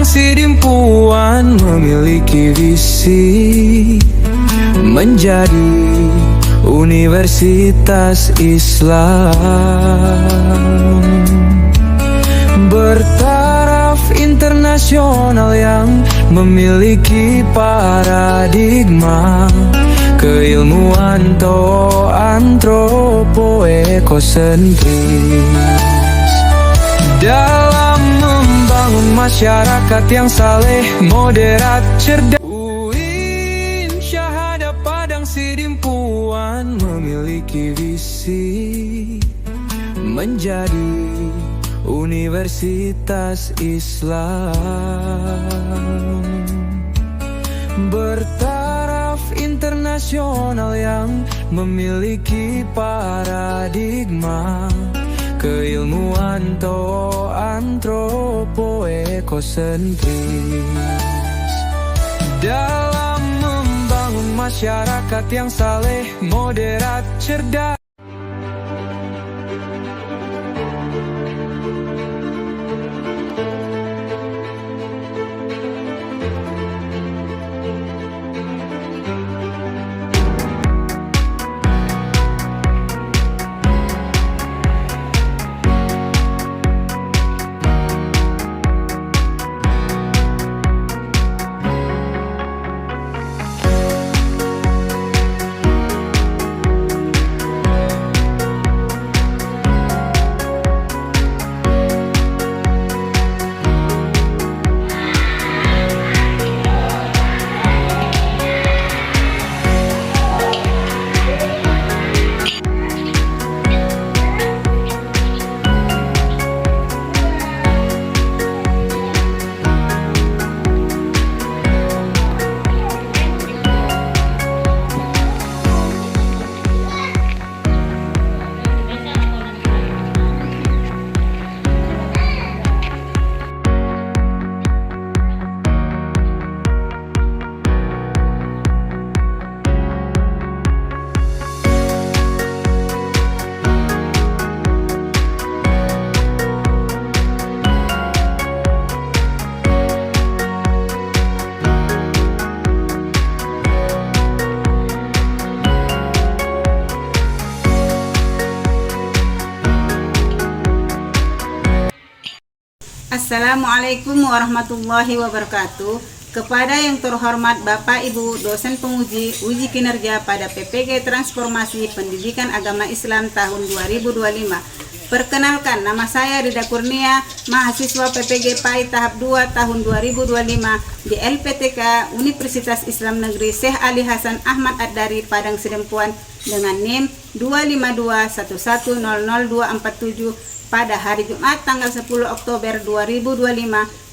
Padang Sidimpuan memiliki visi menjadi Universitas Islam bertaraf internasional yang memiliki paradigma keilmuan antropo ekosentris dalam membangun masyarakat yang saleh, moderat, cerdas. UIN Syahada Padang Sidimpuan memiliki visi menjadi Universitas Islam bertaraf internasional yang memiliki paradigma keilmuan antropo ekosentris dalam membangun masyarakat yang saleh, moderat, cerdas. Assalamualaikum warahmatullahi wabarakatuh. Kepada yang terhormat Bapak Ibu dosen penguji uji kinerja pada PPG Transformasi Pendidikan Agama Islam tahun 2025. Perkenalkan, nama saya Rida Kurnia, mahasiswa PPG PAI tahap 2 tahun 2025 di LPTK Universitas Islam Negeri Syekh Ali Hasan Ahmad Ad-Dari Padang Sidimpuan dengan NIM 25211000247. Pada hari Jumat tanggal 10 Oktober 2025,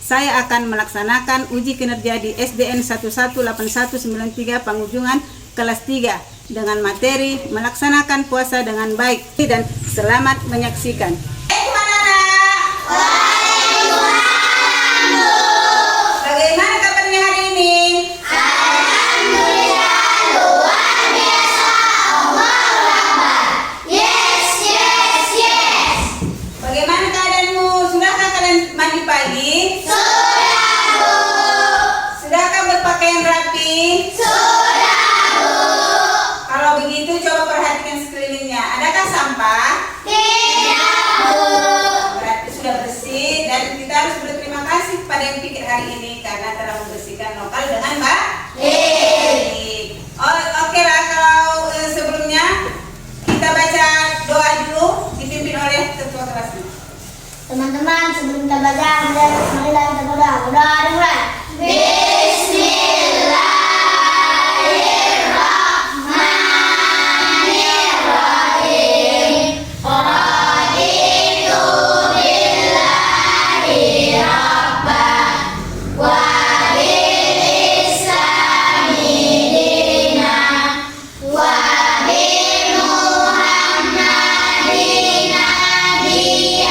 saya akan melaksanakan uji kinerja di SDN 118193 Pangujungan kelas 3 dengan materi melaksanakan puasa dengan baik, dan selamat menyaksikan. Bagaimana kabarnya hari ini? Mandi pagi? Sudah, Bu. Sudahkah berpakaian rapi? Sudah, Bu. Kalau begitu coba perhatikan sekelilingnya. Adakah sampah? Tidak, Bu. Berarti sudah bersih, dan kita harus berterima kasih kepada yang pikir hari ini karena telah membersihkan lokal dengan baik. Oke lah, kalau sebelumnya kita baca doa dulu dipimpin oleh ketua kelasnya. Teman-teman, sebelum kita baca, marilah kita berdoa. Berdoa dimulai. Bismillahirrahmanirrahim. Raditu billahi rabban wa bil islami dinan wa bi Muhammadin nabiyyan.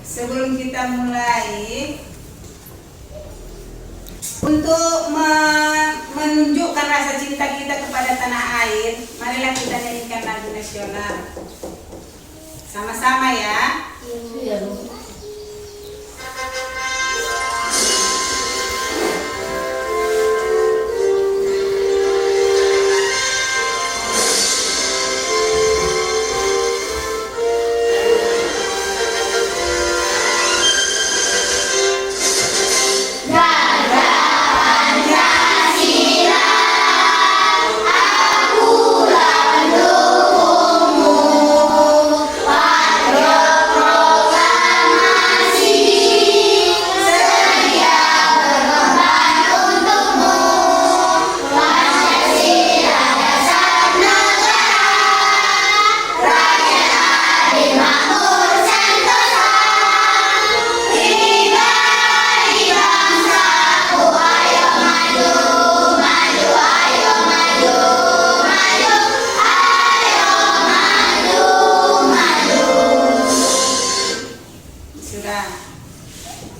Sebelum kita mulai, untuk menunjukkan rasa cinta kita kepada tanah air, marilah kita nyanyikan lagu nasional. Sama-sama ya.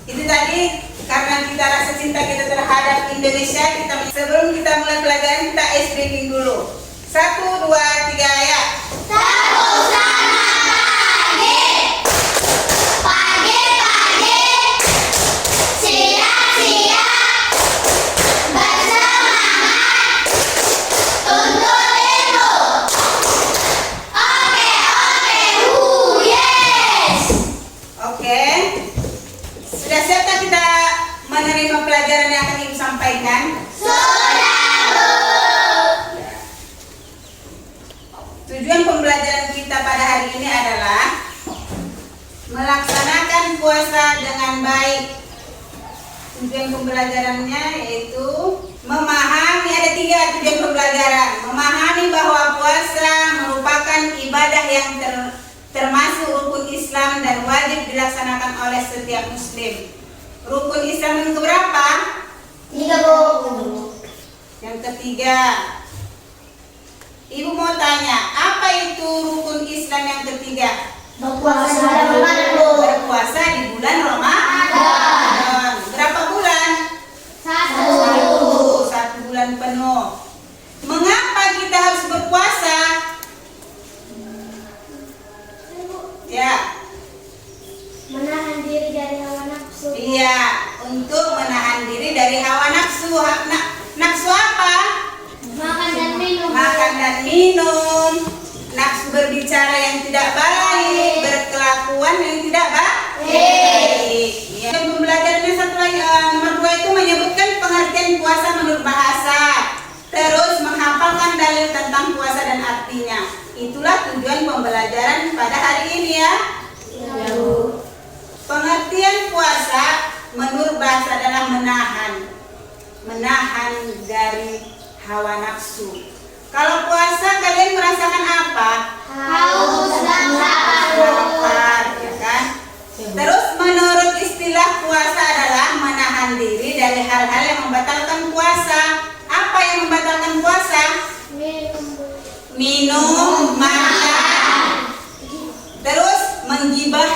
Itu tadi karena kita rasa cinta kita terhadap Indonesia, sebelum kita mulai pelajaran kita ice breaking dulu. 1, 2, 3 ya. Sudah siapkah kita menerima pelajaran yang akan Ibu sampaikan? Sudah, Bu. Tujuan pembelajaran kita pada hari ini adalah melaksanakan puasa dengan baik. Tujuan pembelajarannya yaitu memahami, ada 3 tujuan pembelajaran. Memahami bahwa puasa merupakan ibadah yang termasuk rukun Islam dan wajib dilaksanakan oleh setiap muslim. Rukun Islam yang keberapa? 3, Bu. Yang ketiga. Ibu mau tanya, apa itu rukun Islam yang ketiga? Berpuasa pada Ramadan, Bu. Berpuasa di bulan Ramadan. Berapa bulan? 1 bulan penuh. Mengapa kita harus berpuasa? Ya. Menahan diri dari hawa nafsu. Iya, untuk menahan diri dari hawa nafsu. Nafsu apa? Makan dan minum. Makan dan minum. Nafsu berbicara yang tidak baik, berkelakuan yang tidak baik. Ya. Dan pembelajarannya satu lagi, nomor 2 itu menyebutkan pengertian puasa menurut bahasa. Terus menghafalkan dalil tentang puasa dan artinya. Itulah tujuan pembelajaran pada hari ini ya. Ya, Bu. Pengertian puasa menurut bahasa adalah menahan dari hawa nafsu. Kalau puasa kalian merasakan apa? Haus dan lapar, ya kan? Terus menurut istilah puasa adalah menahan diri dari hal-hal yang membatalkan puasa. Apa yang membatalkan puasa? Minum, makan, terus menggibah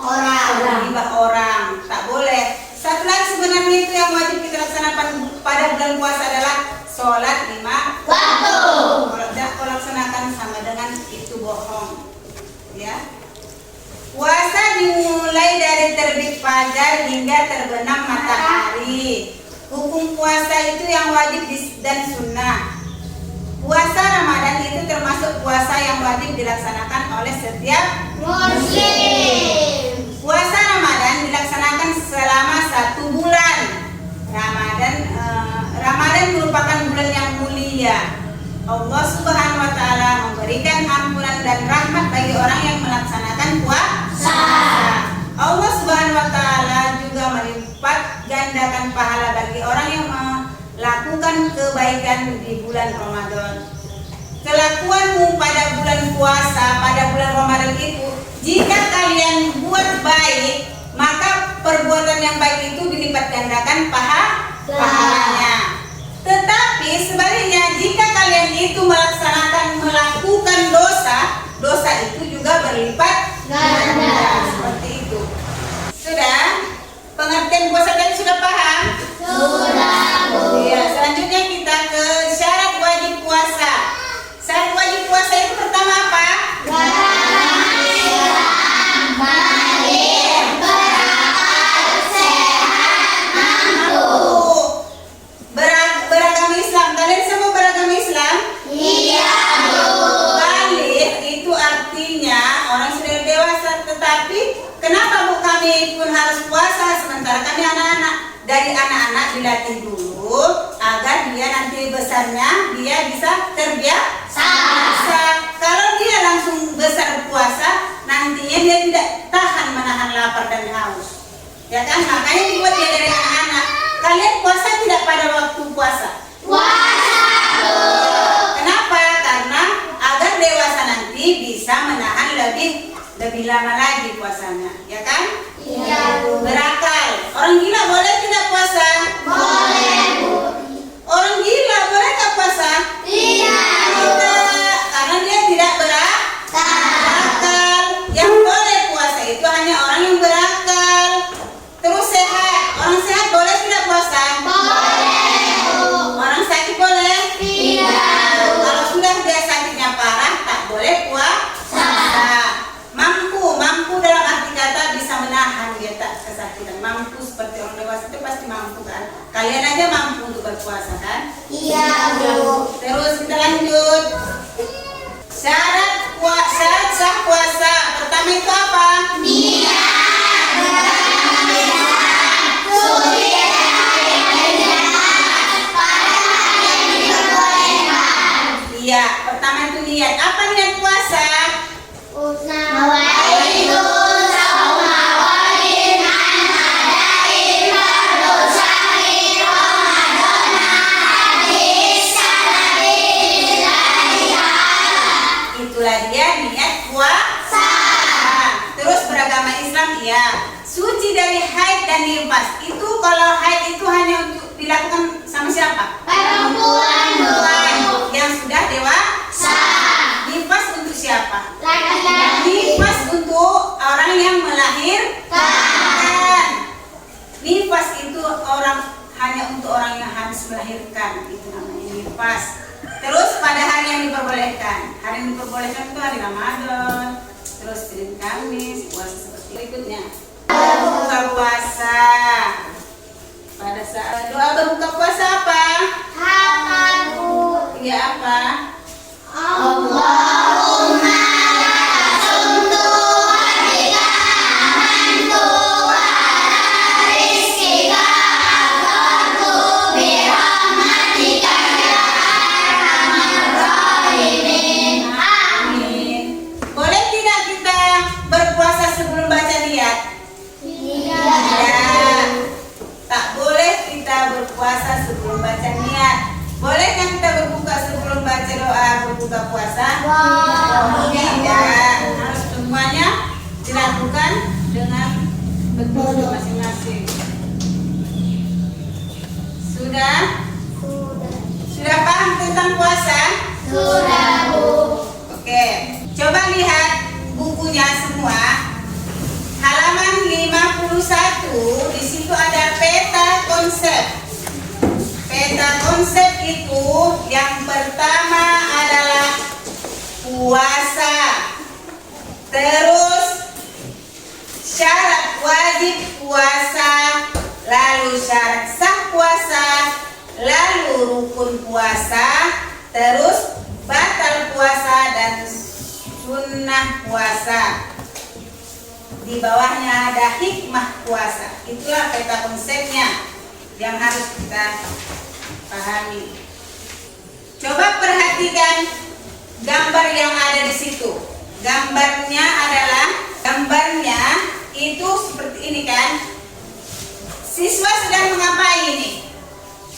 orang, tak boleh. Satu lagi sebenarnya itu yang wajib kita laksanakan pada bulan puasa adalah sholat 5 waktu. Kalau tidak kau laksanakan sama dengan itu bohong. Ya. Puasa dimulai dari terbit fajar hingga terbenam matahari. Hukum puasa itu yang wajib dan sunnah. Puasa Ramadan itu termasuk puasa yang wajib dilaksanakan oleh setiap muslim. Puasa Ramadan dilaksanakan selama 1 bulan. Ramadan merupakan bulan yang mulia. Allah Subhanahu wa taala memberikan ampunan dan rahmat bagi orang yang melaksanakan puasa. Allah Subhanahu wa taala juga melipat gandakan pahala bagi orang yang melakukan kebaikan di bulan Ramadan. Kelakuanmu pada bulan puasa, pada bulan Ramadan itu, jika kalian buat baik, maka perbuatan yang baik itu dilipat gandakan pahalanya. Tetapi sebaliknya, jika kalian itu melakukan dosa itu juga berlipat ganda. Seperti itu. Tetapi kenapa Bu kami pun harus puasa sementara kami anak-anak? Dari anak-anak dilatih dulu agar dia nanti besarnya dia bisa terbiasa. Kalau dia langsung besar puasa, nantinya dia tidak tahan menahan lapar dan haus. Ya kan? Makanya dibuat dia dari anak-anak. Kalian puasa tidak pada waktu puasa? Puasa. Kenapa? Karena agar dewasa nanti bisa menahan lebih lama lagi puasanya, ya kan? Iya, Bu. Berakal. Orang gila boleh tidak puasa? Boleh, Bu. Orang gila boleh tak puasa? Tidak. Tidak, karena dia tidak berakal. Yang boleh puasa itu hanya orang yang berakal. Terus sehat. Orang sehat boleh tidak puasa? Boleh, Bu. Orang sakit boleh? Tidak. Kalau sudah dia sakitnya parah, tak boleh puasa. Mampu dalam arti kata bisa menahan dia tak kesakitan. Mampu seperti orang dewasa itu pasti mampu kan? Kalian aja mampu untuk berpuasa kan? Iya, Bu. Terus kita lanjut. Syarat sah puasa pertama itu apa? Iya, pertama itu niat. Apa niat puasa? Itulah dia niat puasa. Terus beragama Islam ya. Suci dari haid dan nifas. Itu kalau haid itu hanya untuk dilakukan sama siapa? Perempuan, Bu. Yang sudah dewasa. Nifas untuk siapa? Laki-laki. Nifas untuk orang yang melahirkan. Nifas itu hanya untuk orang yang habis melahirkan. Itu namanya nifas. Terus pada hari yang diperbolehkan. Hari yang diperbolehkan itu hari Ramadan. Terus Senin Kamis, puasa seperti berikutnya. Berbuka puasa. Pada saat doa berbuka puasa apa? Iya apa? Allahumma sumtu hadika amantu wa rizkika akhbartu birahmatika ya arhamar rahimin. Amin. Boleh tidak kita berpuasa sebelum baca niat? Tidak. Tak boleh kita berpuasa sebelum baca niat. Boleh kan kita berbuka sebelum baca doa berbuka puasa? Tidak. Harus semuanya dilakukan dengan betul masing-masing. Sudah? Sudah paham tentang puasa? Sudah, Bu. Oke. Coba lihat bukunya semua. Halaman 51, di situ ada peta konsep. Peta konsep itu yang pertama adalah puasa. Terus syarat wajib puasa, lalu syarat sah puasa, lalu rukun puasa, terus batal puasa dan sunnah puasa. Di bawahnya ada hikmah puasa. Itulah peta konsepnya yang harus kita pahami. Coba perhatikan gambar yang ada di situ. Gambarnya itu seperti ini kan. Siswa sedang mengapain ini?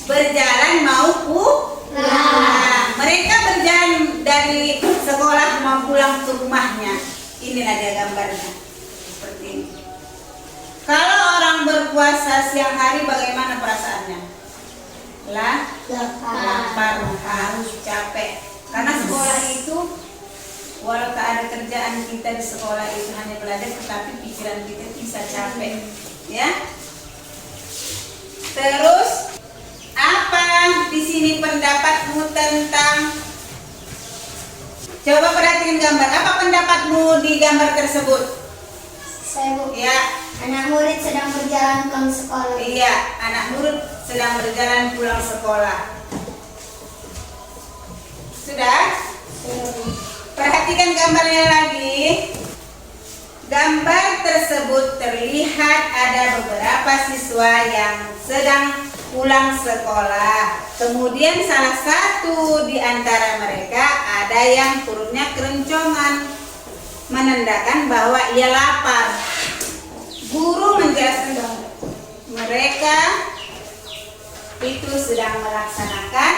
Berjalan mau pulang. Mereka berjalan dari sekolah mau pulang ke rumahnya. Inilah dia gambarnya. Seperti ini. Kalau orang berpuasa siang hari bagaimana perasaannya? Lapar, harus capek. Karena sekolah itu walau tak ada kerjaan kita di sekolah itu hanya belajar, tetapi pikiran kita bisa capek, ya. Terus apa di sini pendapatmu tentang? Coba perhatikan gambar. Apa pendapatmu di gambar tersebut? Saya, Bu. Ya. Anak murid sedang berjalan pulang sekolah. Iya, anak murid sedang berjalan pulang sekolah. Sudah? Perhatikan gambarnya lagi. Gambar tersebut terlihat ada beberapa siswa yang sedang pulang sekolah. Kemudian salah satu di antara mereka ada yang perutnya keroncongan, menandakan bahwa ia lapar. Guru menjelaskan mereka itu sedang melaksanakan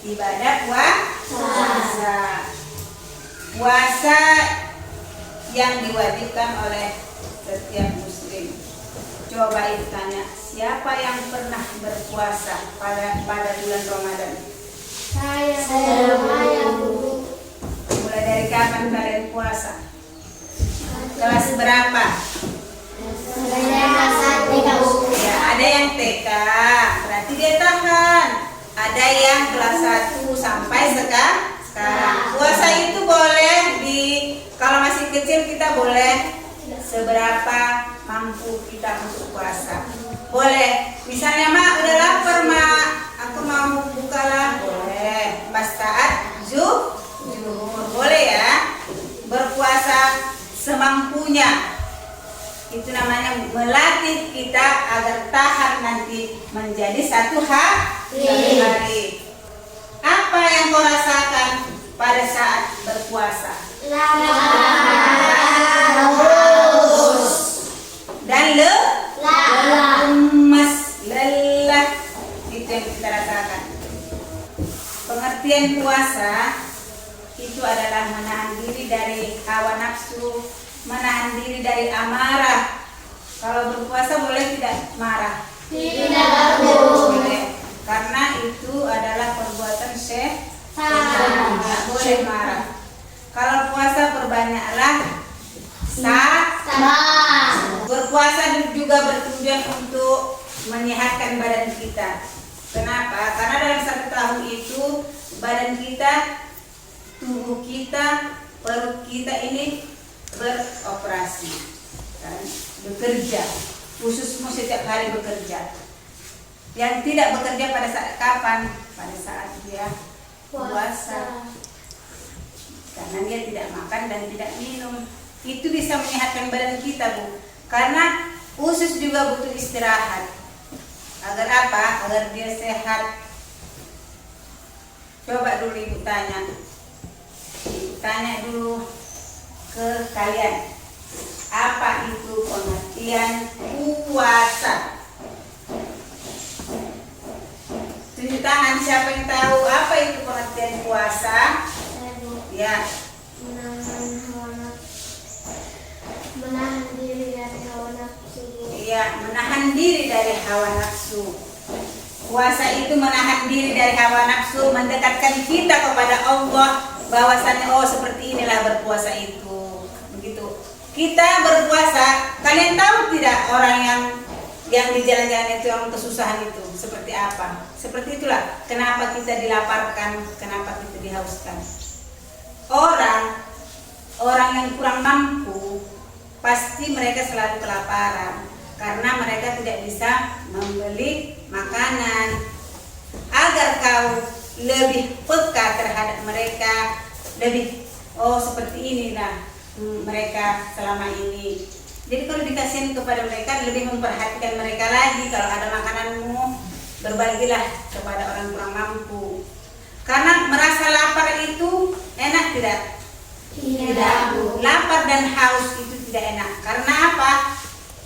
ibadah puasa. Puasa yang diwajibkan oleh setiap muslim. Coba ibu tanya, siapa yang pernah berpuasa pada bulan Ramadan? Saya Bu. Mulai dari kapan kalian puasa? Kelas berapa? Saya kelas 1 Bu. Ya, ada yang TK, berarti dia tahan. Ada yang kelas 1 sampai sekarang. Puasa itu boleh kalau masih kecil kita boleh seberapa mampu kita untuk puasa. Boleh. Misalnya mak udah lapar mak, aku mau buka lah, boleh. Pas saat zuhur, boleh ya. Berpuasa semampunya. Itu namanya melatih kita agar tahan nanti menjadi satu hari. Apa yang kau rasakan pada saat berpuasa? Haus Dan lemas, lelah. Itu yang kita rasakan. Pengertian puasa itu adalah menahan diri dari hawa nafsu, menahan diri dari amarah. Kalau berpuasa boleh tidak marah? Tidak Boleh. Karena itu adalah perbuatan setan. Tidak boleh marah. Kalau puasa perbanyaklah sabar. Berpuasa juga bertujuan untuk menyehatkan badan kita. Kenapa? Karena dalam 1 tahun itu badan kita, tubuh kita, perut kita ini beroperasi, kan? Bekerja. Khususnya setiap hari bekerja. Yang tidak bekerja pada saat kapan? Pada saat dia puasa. Karena dia tidak makan dan tidak minum. Itu bisa menyehatkan badan kita, Bu. Karena usus juga butuh istirahat. Agar apa? Agar dia sehat. Coba dulu ibu tanya. Ibu tanya dulu ke kalian. Apa itu pengertian puasa? Tunjuk tangan siapa yang tahu apa itu pengertian puasa? Ya. Menahan diri dari hawa nafsu. Iya, menahan diri dari hawa nafsu. Puasa itu menahan diri dari hawa nafsu, mendekatkan kita kepada Allah, bahwasannya oh seperti inilah berpuasa itu. Begitu. Kita berpuasa, kalian tahu tidak orang yang di jalan-jalan itu orang kesusahan itu seperti apa? Seperti itulah kenapa kita dilaparkan, kenapa kita dihauskan. Orang yang kurang mampu pasti mereka selalu kelaparan karena mereka tidak bisa membeli makanan. Agar kau lebih peka terhadap mereka, lebih seperti inilah mereka selama ini. Jadi kalau dikasihin kepada mereka, lebih memperhatikan mereka lagi. Kalau ada makananmu, berbagilah kepada orang kurang mampu. Karena merasa lapar itu enak tidak? Tidak. Lapar dan haus itu tidak enak. Karena apa?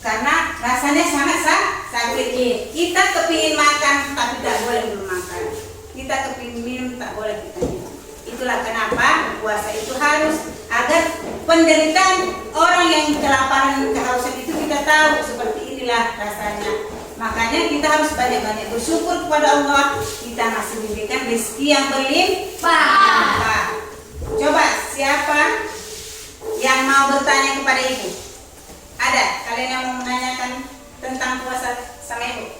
Karena rasanya sangat sakit. Kita kepingin makan tapi tak boleh belum makan. Kita kepingin minum tak boleh kita minum. Itulah kenapa puasa itu harus, agar penderitaan orang yang kelaparan, kehausan itu kita tahu seperti inilah rasanya. Makanya kita harus banyak-banyak bersyukur kepada Allah, kita masih diberikan rezeki yang berlimpah. Coba siapa yang mau bertanya kepada ibu? Ada? Kalian yang mau menanyakan tentang puasa sama ibu?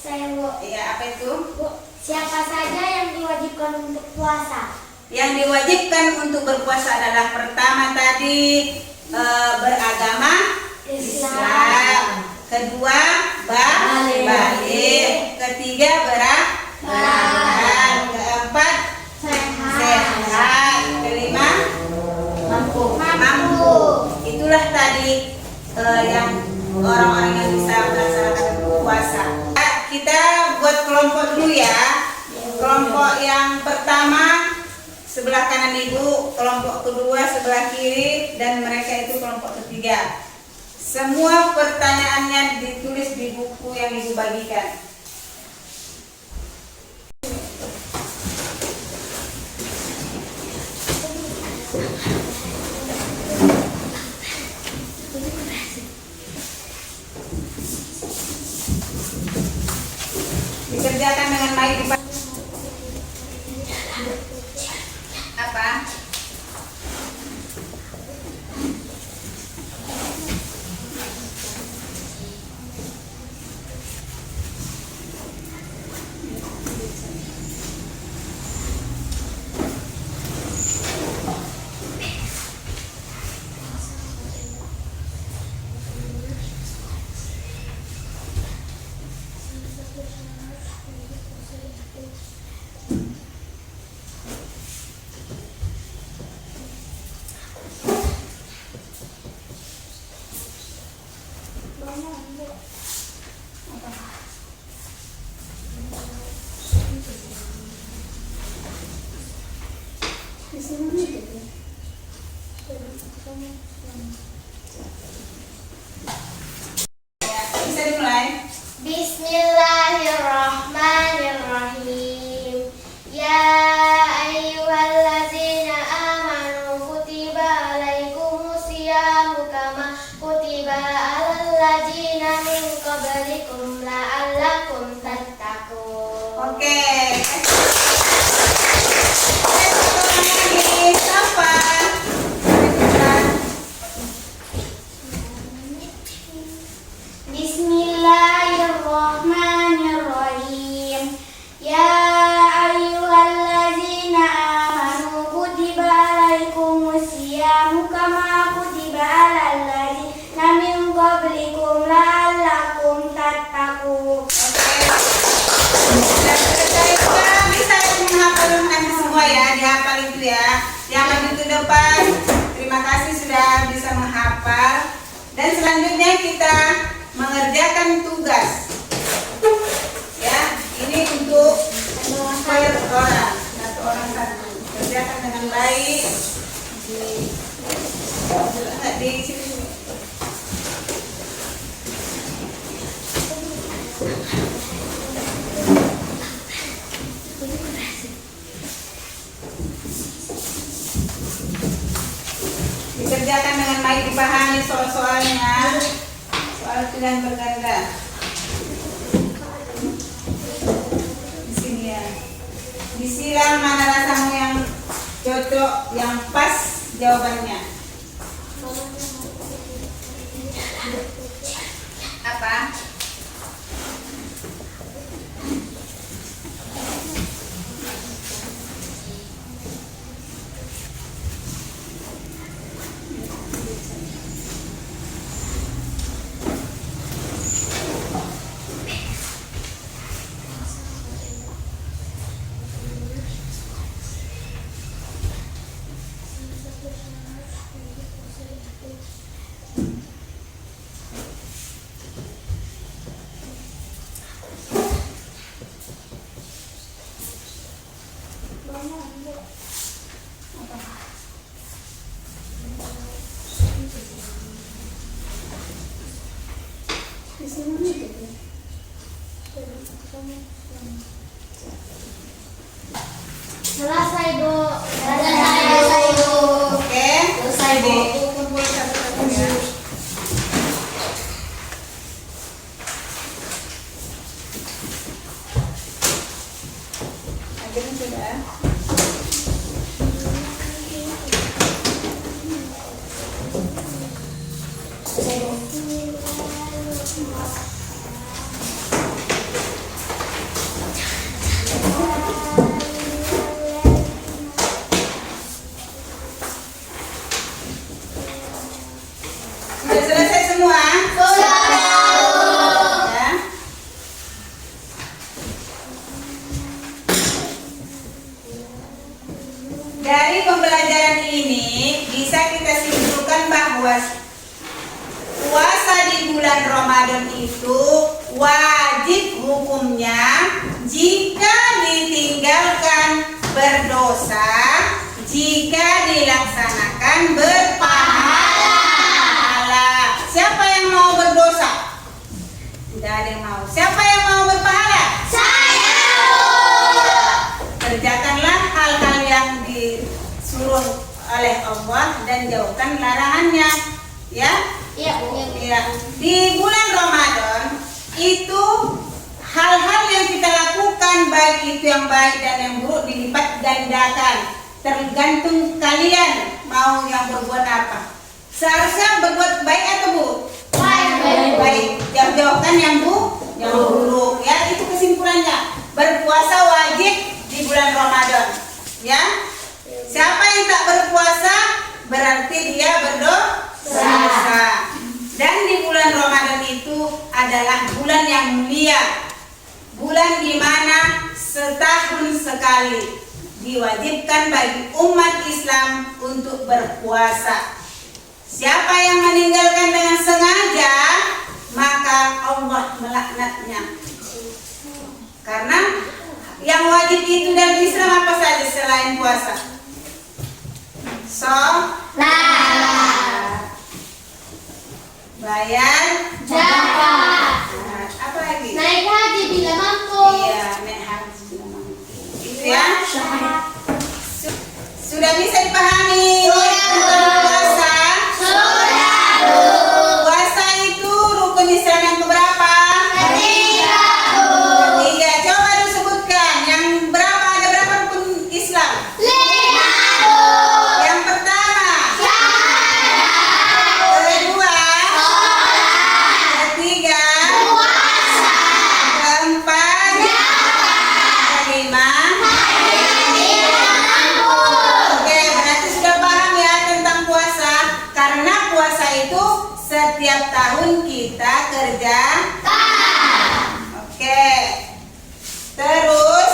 Saya Bu. Iya, apa itu? Bu, siapa saja yang diwajibkan untuk puasa? Yang diwajibkan untuk berpuasa adalah pertama tadi beragama Islam, kedua balik, ketiga beramal, keempat sehat, kelima mampu. Itulah tadi yang orang-orang yang bisa melaksanakan puasa. Kita buat kelompok dulu ya. Kelompok yang pertama sebelah kanan ibu, kelompok kedua sebelah kiri, dan mereka itu kelompok ketiga. Semua pertanyaannya ditulis di buku yang ibu bagikan. Dikerjakan dengan baik. Apa? Bisa dimulai. Bismillahirrahmanirrahim. Ya ayyuhallazina amanu kutiba alaikumusyamu kama kutiba alal ladzina min qablikum la'allakum tattaqun. Oke. Siapa? Bismillahirrahmanirrahim. Ya ayyuhallazina amanu kutiba alaikumusyamu kama kutiba alal ladzina min qablikum la'allakum tattaqun. Sudah selesai. Sekarang bisa menghafal nanti semua ya, dihafal itu ya. Yang maju ke depan. Terima kasih sudah bisa menghafal. Dan selanjutnya kita mengerjakan tugas. Ya, ini untuk per orang, satu orang satu. Kerjakan dengan baik. Di sini. Dikerjakan dengan baik, dipahami soal-soalnya. Soal pilihan berganda. Di sini ya. Disiram mana rasamu yang cocok, yang pas jawabannya. Apa? Selesai, Bu. Oke. Selesai, Bu. Kumpul satu-satu ya. Akhirnya sudah. Sudah selesai semua? Ya. Dari pembelajaran ini bisa kita simpulkan bahwa puasa Ramadan itu wajib hukumnya jika ditinggalkan berdosa, jika dilaksanakan berpahala. Siapa yang mau berdosa? Tidak ada yang mau. Siapa yang mau berpahala? Saya. Kerjakanlah hal-hal yang disuruh oleh Allah dan jauhkan larangannya, ya. Iya. Ya. Di bulan Ramadan itu hal-hal yang kita lakukan, baik itu yang baik dan yang buruk, dilipat gandakan. Tergantung kalian mau yang berbuat apa. Seharusnya berbuat baik atau buruk? Baik. Jauh-jauhkan yang buruk. Ya, itu kesimpulannya. Berpuasa wajib di bulan Ramadan. Ya. Siapa yang tak berpuasa berarti dia berdosa. Dan di bulan Ramadan itu adalah bulan yang mulia. Bulan di mana setahun sekali diwajibkan bagi umat Islam untuk berpuasa. Siapa yang meninggalkan dengan sengaja, maka Allah melaknatnya. Karena yang wajib itu dalam Islam apa saja selain puasa? Bayar Zakat. apa lagi? Naik haji bila mampu. Iya, naik haji bila mampu. Itu ya. Sudah bisa dipahami? Puasa. Puasa itu rukun Islam yang keberapa? Ketiga. Coba disebutkan yang berapa, ada berapa rukun Islam? 5. Yang pertama. Kedua. Ketiga. Keempat. Kelima. Oke, berarti sudah paham ya tentang puasa. Karena puasa itu setiap tahun kita kerjakan. Oke. Terus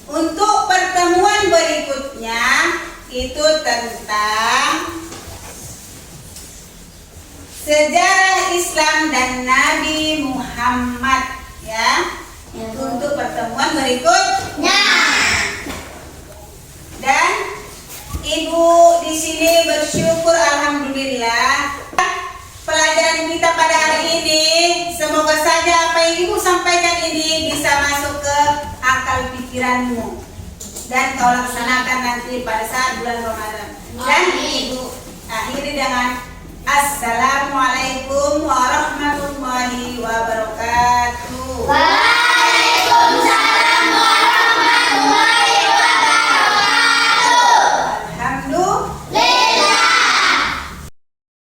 untuk pertemuan berikutnya itu tentang sejarah Islam dan Nabi Muhammad, ya. Untuk pertemuan berikutnya. Dan Ibu di sini bersyukur, alhamdulillah, pelajaran kita pada hari ini semoga saja apa yang Ibu sampaikan ini bisa masuk ke akal pikiranmu dan kau laksanakan nanti pada saat bulan Ramadan. Dan Ibu akhiri dengan Assalamualaikum warahmatullahi wabarakatuh.